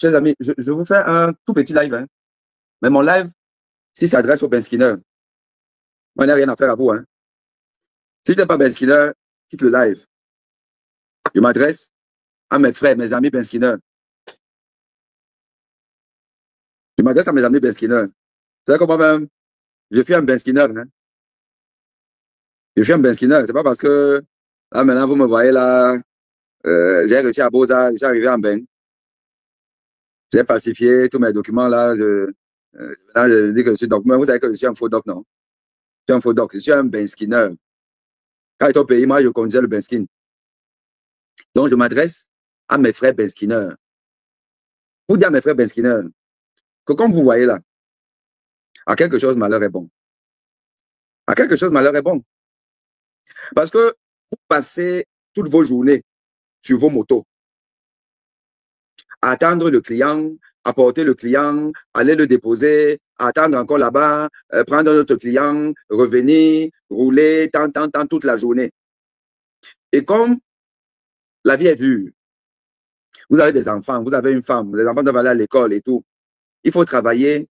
Chers amis, je vous fais un tout petit live, hein. Mais mon live, s'il s'adresse au Ben Skinner, moi, il n'y a rien à faire à vous, hein. Si tu n'es pas Ben Skinner, quitte le live. Je m'adresse à mes frères, mes amis Ben Skinner. Je m'adresse à mes amis Ben Skinner. Vous savez comment même, je suis un Ben Skinner, hein. Je suis un Ben Skinner. C'est pas parce que, là, maintenant, vous me voyez là, j'ai réussi à Beaux-Arts, j'ai arrivé en Ben. J'ai falsifié tous mes documents là. Là, je dis que je suis doc. Mais vous savez que je suis un faux doc, non? Je suis un faux doc. Je suis un Ben Skinner. Quand j'étais au pays, moi, je conduisais le Ben Skin. Donc, je m'adresse à mes frères Ben Skinner. Pour dire à mes frères Ben Skinner que comme vous voyez là, à quelque chose, malheur est bon. À quelque chose, malheur est bon. Parce que vous passez toutes vos journées sur vos motos, à attendre le client, apporter le client, aller le déposer, attendre encore là-bas, prendre notre client, revenir, rouler, tant, toute la journée. Et comme la vie est dure, vous avez des enfants, vous avez une femme, les enfants doivent aller à l'école et tout, il faut travailler,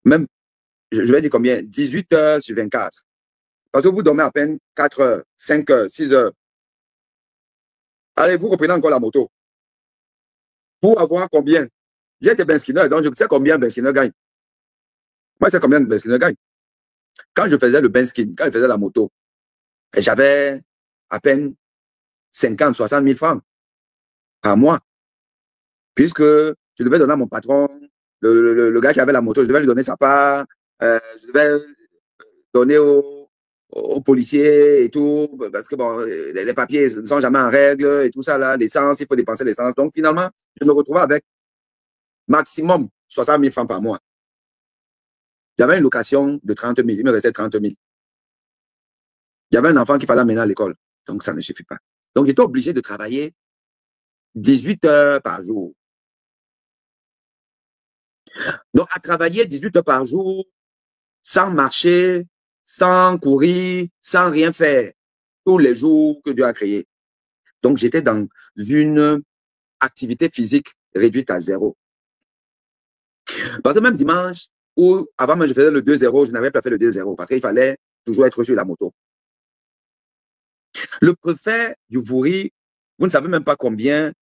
même, je vais dire combien, 18 heures sur 24. Parce que vous dormez à peine 4 heures, 5 heures, 6 heures. Allez, vous reprenez encore la moto. Pour avoir combien? J'ai été Ben Skinner, donc je sais combien Ben Skinner gagne. Moi, je sais combien Ben Skinner gagne. Quand je faisais le Ben Skin, quand je faisais la moto, j'avais à peine 50, 60 000 francs par mois. Puisque je devais donner à mon patron, le gars qui avait la moto, je devais lui donner sa part, je devais donner aux policiers et tout, parce que bon, les papiers ne sont jamais en règle et tout ça, là, l'essence, il faut dépenser l'essence. Donc finalement, je me retrouvais avec maximum 60 000 francs par mois. J'avais une location de 30 000, il me restait 30 000. J'avais un enfant qu'il fallait amener à l'école, donc ça ne suffit pas. Donc j'étais obligé de travailler 18 heures par jour. Donc à travailler 18 heures par jour, sans marcher, sans courir, sans rien faire, tous les jours que Dieu a créé. Donc, j'étais dans une activité physique réduite à zéro. Parce que même dimanche, où avant même je faisais le 2-0, je n'avais pas fait le 2-0 parce qu'il fallait toujours être sur la moto. Le préfet du Vouri, vous ne savez même pas combien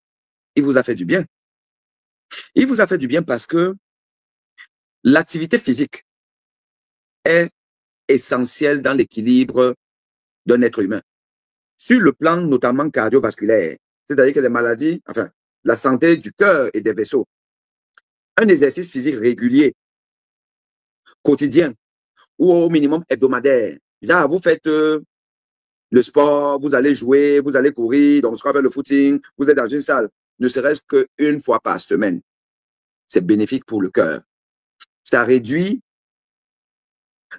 il vous a fait du bien. Il vous a fait du bien parce que l'activité physique est essentielle dans l'équilibre d'un être humain. Sur le plan notamment cardiovasculaire, c'est-à-dire que les maladies, enfin, la santé du cœur et des vaisseaux. Un exercice physique régulier, quotidien, ou au minimum hebdomadaire. Là, vous faites le sport, vous allez jouer, vous allez courir, donc ce qu'on appelle le footing, vous êtes dans une salle, ne serait-ce qu'une fois par semaine. C'est bénéfique pour le cœur. Ça réduit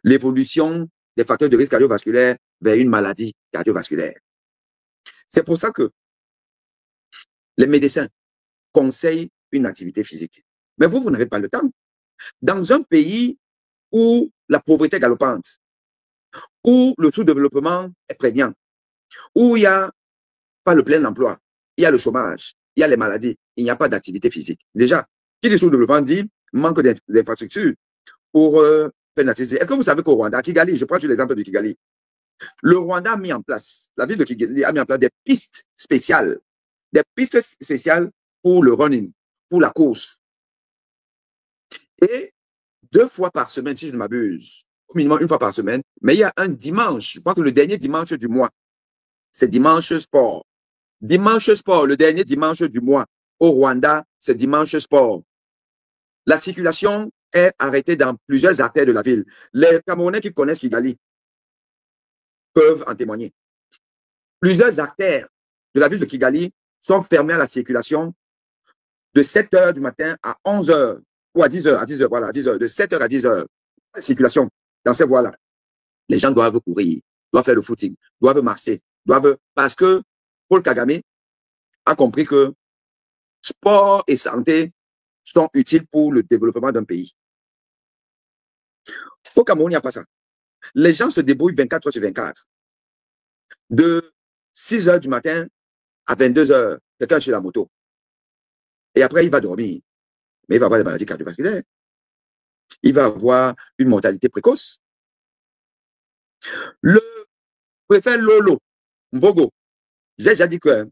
l'évolution des facteurs de risque cardiovasculaire vers une maladie cardiovasculaire. C'est pour ça que les médecins conseillent une activité physique. Mais vous n'avez pas le temps. Dans un pays où la pauvreté est galopante, où le sous-développement est prégnant, où il n'y a pas le plein emploi, il y a le chômage, il y a les maladies, il n'y a pas d'activité physique. Déjà, qui dit sous-développement dit manque d'infrastructures pour faire une activité. Est-ce que vous savez qu'au Rwanda, à Kigali, je prends l'exemple de Kigali, le Rwanda a mis en place, la ville de Kigali a mis en place des pistes spéciales pour le running, pour la course. Et 2 fois par semaine, si je ne m'abuse, au minimum 1 fois par semaine, mais il y a un dimanche, je pense que le dernier dimanche du mois, c'est dimanche sport. Dimanche sport, le dernier dimanche du mois, au Rwanda, c'est dimanche sport. La circulation est arrêtée dans plusieurs artères de la ville. Les Camerounais qui connaissent Kigali peuvent en témoigner. Plusieurs artères de la ville de Kigali sont fermées à la circulation de 7 heures du matin à 11 heures ou à 10 heures, voilà, à 10 heures, de 7 heures à 10 heures. La circulation dans ces voies-là. Les gens doivent courir, doivent faire le footing, doivent marcher, parce que Paul Kagame a compris que sport et santé sont utiles pour le développement d'un pays. Au Cameroun, il n'y a pas ça. Les gens se débrouillent 24 heures sur 24. De 6 heures du matin à 22 heures, quelqu'un est sur la moto. Et après, il va dormir. Mais il va avoir des maladies cardiovasculaires. Il va avoir une mortalité précoce. Le préfet Lolo, Mvogo, j'ai déjà dit que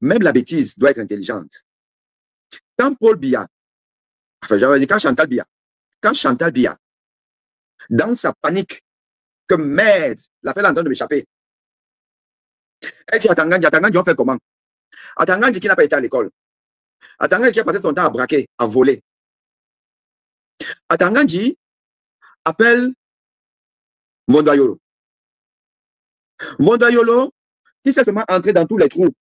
même la bêtise doit être intelligente. Quand Paul Biya, enfin, j'avais dit quand Chantal Biya, dans sa panique, que merde, la fille est en train de m'échapper. Elle dit à Tangandji, on fait comment? À Tangandji qui n'a pas été à l'école. À Tangandji qui a passé son temps à braquer, à voler. À Tangandji appelle Mondayolo. Mondayolo, qui s'est seulement entré dans tous les trous.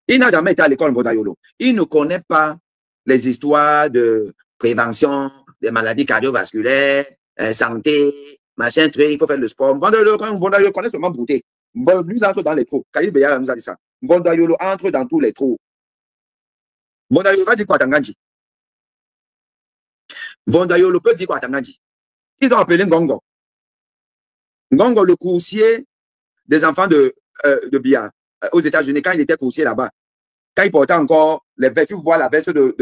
Il n'a jamais été à l'école, Mondayolo. Il ne connaît pas les histoires de prévention des maladies cardiovasculaires, santé, machin, truc, il faut faire le sport. Mondayolo connaît seulement brouter. Lui, entre dans les trous. Khalil Beyala nous a dit ça. Mondayolo entre dans tous les trous. Mondayolo va dire quoi à Tangandji? Mondayolo peut dire quoi à Tangandji? Ils ont appelé Ngongo. Ngongo, le coursier des enfants de Biya aux États-Unis, quand il était coursier là-bas, quand il portait encore les vêtements, tu vois la veste de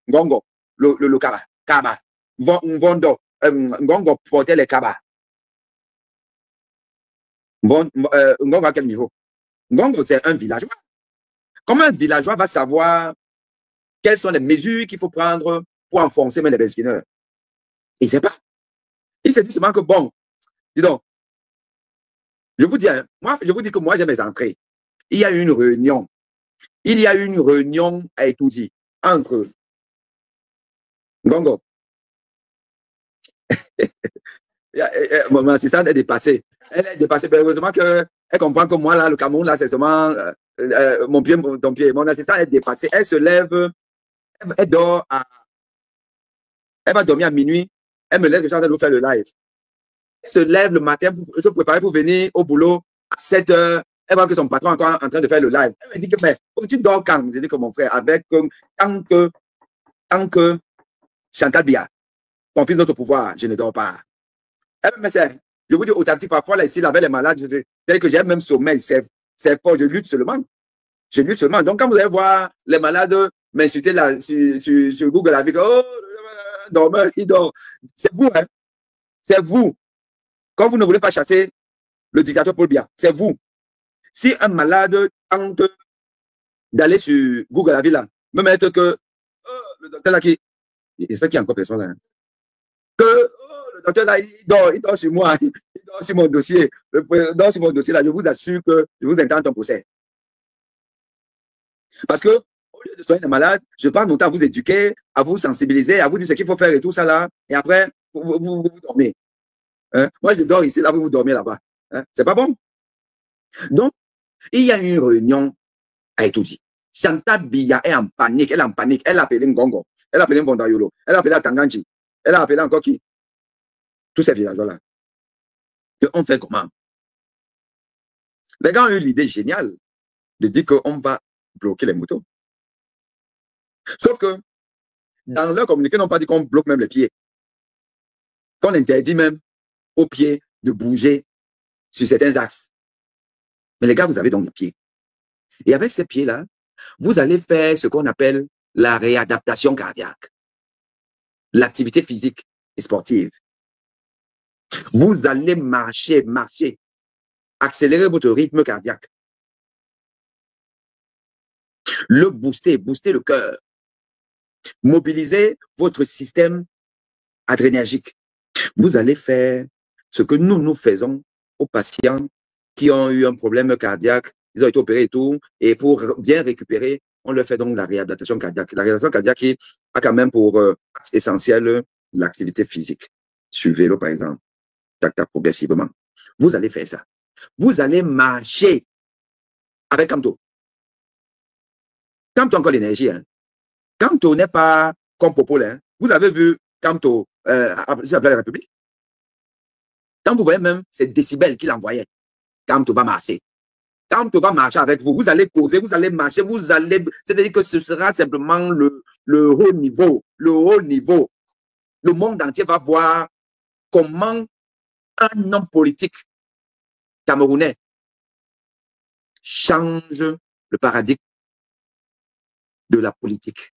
Ngongo, le kaba. Ngongo portait les kaba. Ngongo à quel niveau? Ngongo, c'est un villageois. Comment un villageois va savoir quelles sont les mesures qu'il faut prendre pour enfoncer les besquineurs? Il ne sait pas. Il se dit seulement que bon, dis donc, je vous dis que moi j'ai mes entrées. Il y a eu une réunion. Il y a eu une réunion à Etoudi entre Ngongo. Mon assistante est dépassée. Elle est dépassée. Mais heureusement qu'elle comprend que moi, là, le Cameroun, là, c'est seulement mon pied, ton pied. Mon assistante est dépassée. Elle se lève, elle dort elle va dormir à minuit. Elle me laisse que je suis en train de vous faire le live. Elle se lève le matin pour se préparer pour venir au boulot à 7 heures. Elle voit que son patron est encore en train de faire le live. Elle me dit que, mais tu dors quand? Je dis que mon frère, avec tant que Chantal Biya confie notre pouvoir, je ne dors pas. Mais je vous dis authentique, parfois, là, ici, avec les malades, dès que j'ai même sommeil, c'est fort, je lutte seulement. Je lutte seulement. Donc, quand vous allez voir les malades m'insulter là sur Google avec oh, dormeur, il dort. C'est vous, hein. C'est vous. Quand vous ne voulez pas chasser le dictateur Paul Biya, c'est vous. Si un malade tente d'aller sur Google la ville, me mettre que le docteur là qui. Et ça qui est encore personne là. Hein. Que le docteur là, il dort sur moi, il dort sur mon dossier. Il dort sur mon dossier là, je vous assure que je vous intente un procès. Parce que au lieu de soigner les malades, je passe mon temps à vous éduquer, à vous sensibiliser, à vous dire ce qu'il faut faire et tout ça là, et après, vous dormez. Hein? Moi, je dors ici, là, vous dormez là-bas. Hein? C'est pas bon. Donc, il y a une réunion à Etoudi. Chantal Biya est en panique, elle est en panique. Elle a appelé Ngongo, elle a appelé Mondayolo, elle a appelé Tangandji, elle a appelé encore qui? Tous ces villageois-là. On fait comment? Les gars ont eu l'idée géniale de dire qu'on va bloquer les motos. Sauf que dans leur communiqué, ils n'ont pas dit qu'on bloque même les pieds. Qu'on interdit même aux pieds de bouger sur certains axes. Mais les gars, vous avez donc les pieds. Et avec ces pieds-là, vous allez faire ce qu'on appelle la réadaptation cardiaque. L'activité physique et sportive. Vous allez marcher, accélérer votre rythme cardiaque. Le booster le cœur. Mobiliser votre système adrénergique. Vous allez faire ce que nous faisons aux patients qui ont eu un problème cardiaque, ils ont été opérés et tout, et pour bien récupérer, on leur fait donc la réadaptation cardiaque. La réadaptation cardiaque qui a quand même pour essentiel l'activité physique. Suivez-le par exemple, tac, progressivement. Vous allez faire ça. Vous allez marcher avec Kamto. Kamto a encore l'énergie. Hein. Kamto n'est pas comme Popol. Hein. Vous avez vu Kamto sur la République. Quand vous voyez même ces décibels qu'il envoyait, Kamto va marcher. Kamto va marcher avec vous. Vous allez causer, vous allez marcher, vous allez. C'est-à-dire que ce sera simplement le haut niveau. Le haut niveau. Le monde entier va voir comment un homme politique camerounais change le paradigme de la politique,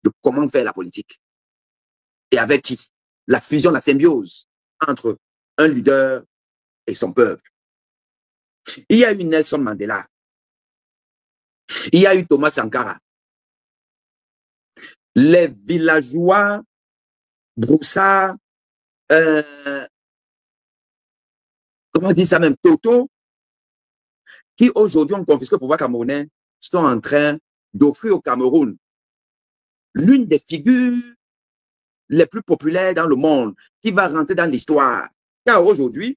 de comment faire la politique. Et avec qui? La fusion, la symbiose entre un leader et son peuple. Il y a eu Nelson Mandela. Il y a eu Thomas Sankara. Les villageois, Broussard, comment on dit ça même, Toto, qui aujourd'hui ont confisqué le pouvoir camerounais, sont en train d'offrir au Cameroun l'une des figures les plus populaires dans le monde, qui va rentrer dans l'histoire. Car aujourd'hui,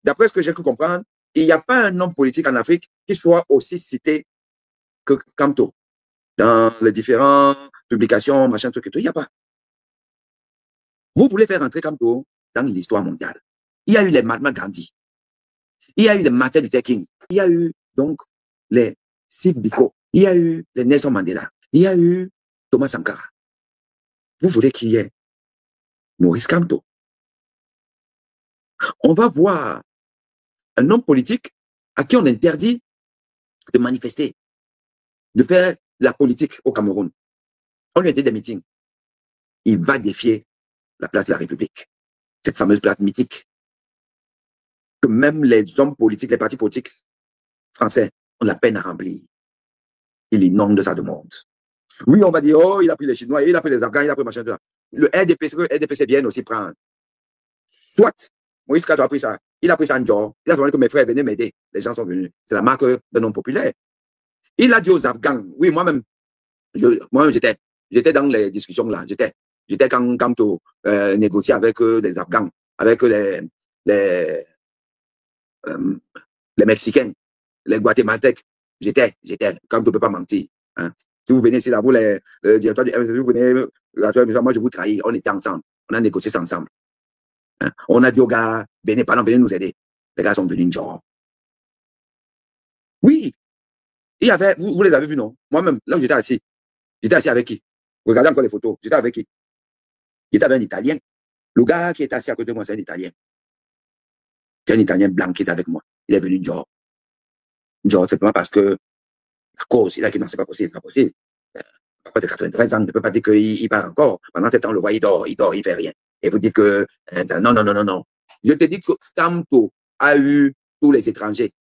d'après ce que j'ai pu comprendre, il n'y a pas un homme politique en Afrique qui soit aussi cité que Kamto. Dans les différentes publications, machin, truc et tout, il n'y a pas. Vous voulez faire rentrer Kamto dans l'histoire mondiale. Il y a eu les Mahatma Gandhi. Il y a eu les Martin Luther King. Il y a eu donc les Steve Biko. Il y a eu les Nelson Mandela. Il y a eu Thomas Sankara. Vous voulez qu'il y ait Maurice Kamto. On va voir un homme politique à qui on interdit de manifester, de faire la politique au Cameroun. On lui interdit des meetings. Il va défier la place de la République. Cette fameuse place mythique que même les hommes politiques, les partis politiques français ont la peine à remplir. Il inonde ça de monde. Oui, on va dire, oh, il a pris les Chinois, il a pris les Afghans, il a pris machin. Le RDPC vient aussi prendre. Soit, Moïse Kato a pris ça. Il a pris ça en Dior. Il a demandé que mes frères venaient m'aider. Les gens sont venus. C'est la marque d'un homme populaire. Il a dit aux Afghans, oui, moi-même, j'étais dans les discussions là. J'étais quand tu négocier avec les Afghans, avec les Mexicains, les Guatémaltèques. J'étais, quand tu ne peux pas mentir. Hein. Si vous venez ici, là, vous, le directeur du MSD, vous venez, moi, je vous trahis. On était ensemble. On a négocié ça ensemble. Hein. On a dit aux gars, venez, pardon, venez nous aider. Les gars sont venus, genre. Oui. Il y avait, vous les avez vus, non? Moi-même, là où j'étais assis avec qui? Regardez encore les photos. J'étais avec qui? J'étais avec un Italien. Le gars qui est assis à côté de moi, c'est un Italien. C'est un Italien blanc qui est avec moi. Il est venu, genre. Genre, simplement parce que la cause, il a dit non, c'est pas possible, pas possible. Après de 93 ans, ne peut pas dire qu'il part encore. Pendant ce temps, on le voit, il dort, il fait rien. Et vous dites que, non. Je te dis que Kamto a eu tous les étrangers.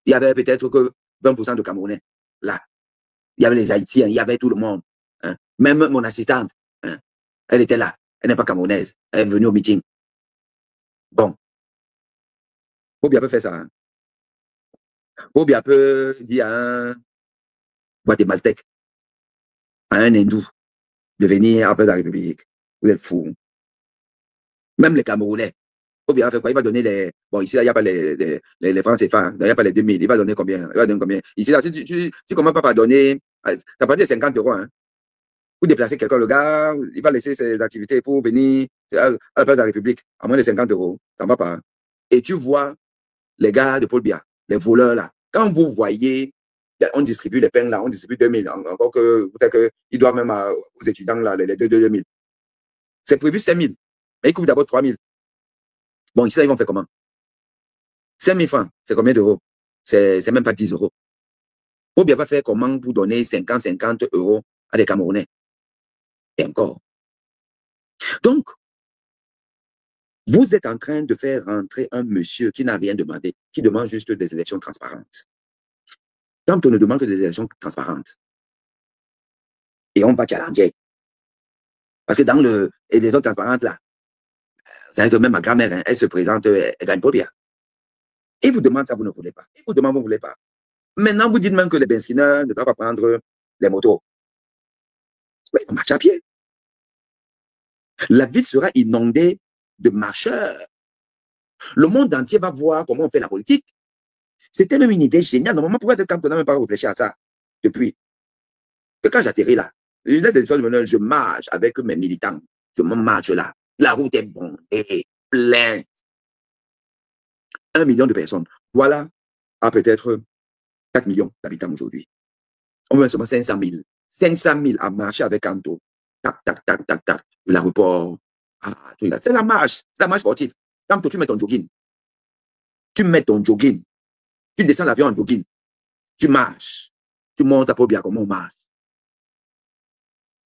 Il y avait peut-être que 20% de Camerounais. Là. Il y avait les Haïtiens, il y avait tout le monde. Hein. Même mon assistante, hein. Elle était là. Elle n'est pas camerounaise. Elle est venue au meeting. Bon. Faut bien faire ça. Hein. Faut bien dire à un Guatémaltèque, à un hindou, de venir après la République. Vous êtes fous. Même les Camerounais. Faut bien faire quoi? Il va donner les. Bon, ici, là, il n'y a pas les francs CFA. Il n'y a pas les 2000. Il va donner combien? Il va donner combien? Ici, là, si tu commences pas par donner. Ça peut dire 50 €. Hein. Pour déplacer quelqu'un, le gars, il va laisser ses activités pour venir à la place de la République à moins de 50 €. Ça ne va pas. Hein. Et tu vois les gars de Paul Biya, les voleurs là. Quand vous voyez, on distribue les pains là, on distribue 2000. Encore que peut-être qu'ils doivent même aux étudiants là, les 2000. C'est prévu 5000. Mais ils coupent d'abord 3000. Bon, ici, là, ils vont faire comment? 5000 francs, c'est combien d'euros? C'est même pas 10 €. Faut bien pas faire comment pour donner 50 € à des Camerounais. Et encore. Donc, vous êtes en train de faire rentrer un monsieur qui n'a rien demandé, qui demande juste des élections transparentes. Quand on ne demande que des élections transparentes, et on va challenger. Parce que dans les élections transparentes, là, c'est que même ma grand-mère, hein, elle se présente, elle gagne pas bien. Et vous demande ça, vous ne voulez pas. Et vous demande, vous ne voulez pas. Maintenant, vous dites même que les benzineurs ne doivent pas prendre les motos. Oui, on marche à pied. La ville sera inondée de marcheurs. Le monde entier va voir comment on fait la politique. C'était même une idée géniale. Normalement, pourquoi quand on n'a même pas réfléchi à ça depuis que quand j'atterris là, je marche avec mes militants. Je me marche là. La route est bondée, pleine. 1 million de personnes. Voilà à peut-être 4 millions d'habitants aujourd'hui. On veut seulement 500 000. 500 000 à marcher avec Kanto. Tac, tac, tac, tac, tac. De l'aéroport. Ah, c'est la marche. C'est la marche sportive. Quand tu mets ton jogging, tu mets ton jogging. Tu descends l'avion en jogging. Tu marches. Tu montes à Pobia, comment on marche.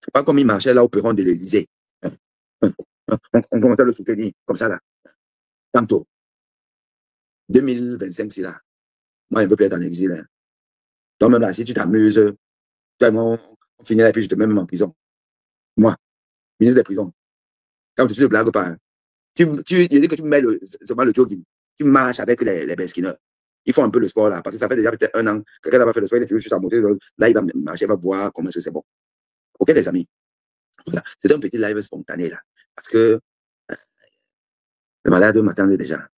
C'est pas comme il marchait là au perron de l'Élysée. On commençait à le soutenir, comme ça là. Tantôt. 2025, c'est là. Moi, je ne veux plus être en exil. Hein. Donc, même là, si tu t'amuses, on finit là et puis je te mets même en prison. Moi, ministre des prisons. Quand tu ne blagues pas, hein. Je dis que tu mets seulement le jogging. Tu marches avec les beskineurs. Ils font un peu le sport là, parce que ça fait déjà peut-être 1 an. Quelqu'un n'a pas fait le sport, il est juste à monter. Là, il va marcher, il va voir comment c'est bon. Ok, les amis. Voilà. C'est un petit live spontané là. Parce que le malade m'attendait déjà.